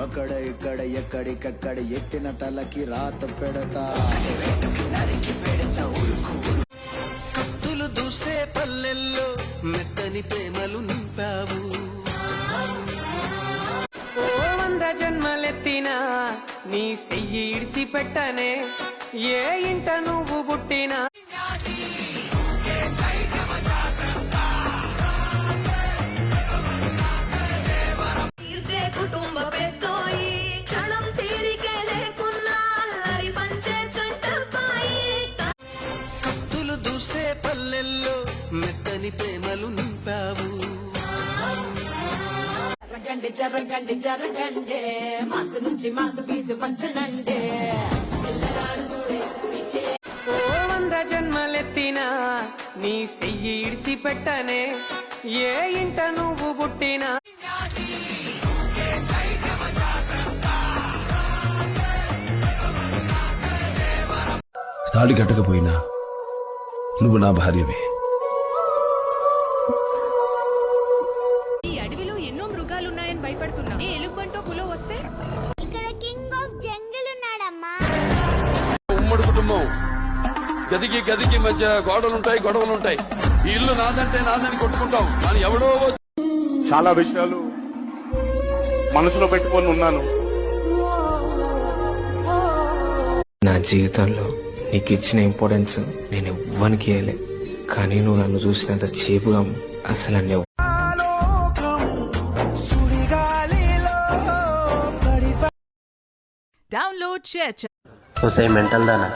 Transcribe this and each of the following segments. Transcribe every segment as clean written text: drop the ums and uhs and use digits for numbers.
అక్కడ ఇక్కడ ఎక్కడికక్కడ ఎత్తిన తలకి రాత పెడతా. కత్తులు దూసే పల్లెల్లో మెత్తని ప్రేమలు నింపావు. ఓ 100 జన్మలెత్తినా నీ చెయ్యి ఇడిసి పెట్టనే, ఏ ఇంట నువ్వు పుట్టినా. కుటుంబ పెద్దోయి క్షణం తీరికే లేకున్నా అల్లరి పంచే చుట్టపాయి. కత్తులు దూసే పల్లెల్లో మెత్తని ప్రేమలు నింపావు. జరగండి జరగండి మాసు నుంచి మాసు పీసు పంచనండి. ఓ 100 జన్మలెత్తినా నీ చెయ్యి ఇడిసి పెట్టనే, ఏ ఇంట నువ్వు పుట్టినా. తాళి కట్టకపోయినా నువ్వు నా భార్యవే. ఈ అడవిలో ఎన్నో మృగాలున్నాయని భయపడుతున్నా. ఏ ఎలుగుబంటో పులో వస్తే ఇక్కడ కింగ్ ఆఫ్ జంగిల్ ఉన్నాడమ్మా. ఉమ్మడి కుటుంబం, గదికి మధ్య గొడవలుంటాయి. ఈ ఇల్లు నాదంటే నాదని కొట్టుకుంటాం, కానీ ఎవడో చాలా విషయాలు మనసులో పెట్టుకొని ఉన్నాను. నా జీవితంలో నీకు ఇచ్చిన ఇంపార్టెన్స్ నేను ఎవ్వరికి ఇవ్వలే, కానీ నువ్వు నన్ను చూసినంత చేపుగా అసలు నన్ను ఒసే మెంటల్ దానా,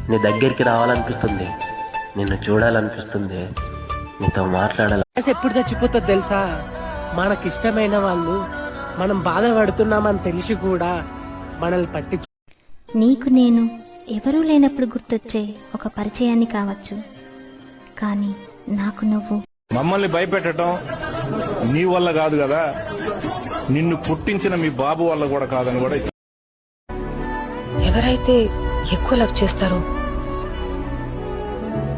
నీ దగ్గరికి రావాలనిపిస్తుంది, నిన్ను చూడాలనిపిస్తుంది, నీతో మాట్లాడాలి. ఎప్పుడు చచ్చిపోతుంది తెలుసా? మనకిష్టమైన వాళ్ళు మనం బాధపడుతున్నామని తెలిసి కూడా మనల్ని పట్టించు. నీకు నేను ఎవరూ లేనప్పుడు గుర్తొచ్చే ఒక పరిచయాన్ని కావచ్చు, కానీ నాకు నువ్వు. మమ్మల్ని భయపెట్టడం నీ వల్ల కాదు కదా, నిన్ను పుట్టించిన మీ బాబు వల్ల కూడా కాదని కూడా. ఎవరైతే ఎక్కువ లవ్ చేస్తారో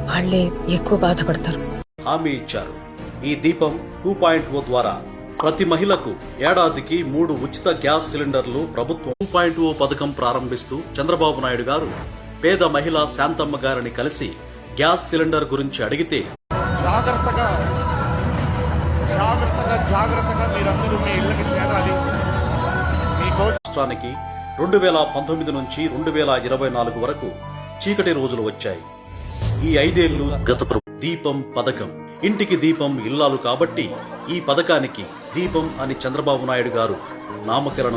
వాళ్ళే ఎక్కువ బాధపడతారు. హామీ ఇచ్చారు. ఈ దీపం 2.0 ద్వారా ప్రతి మహిళకు ఏడాదికి 3 ఉచిత గ్యాస్ సిలిండర్లు ప్రభుత్వం 2.0 పథకం ప్రారంభిస్తూ చంద్రబాబు నాయుడు గారు పేద మహిళ శాంతమ్మ గారిని కలిసి గ్యాస్ సిలిండర్ గురించి అడిగితే జాగ్రత్తగా మీరందరూ మీ ఇళ్ళకి చేరాలి. రాష్ట్రానికి 2019 నుంచి 2024 వరకు చీకటి రోజులు వచ్చాయి. ఈ 5 ఏళ్లు గత దీపం పథకం, ఇంటికి దీపం ఇల్లాలు కాబట్టి ఈ పథకానికి దీపం అని చంద్రబాబు నాయుడు గారు నామకరణం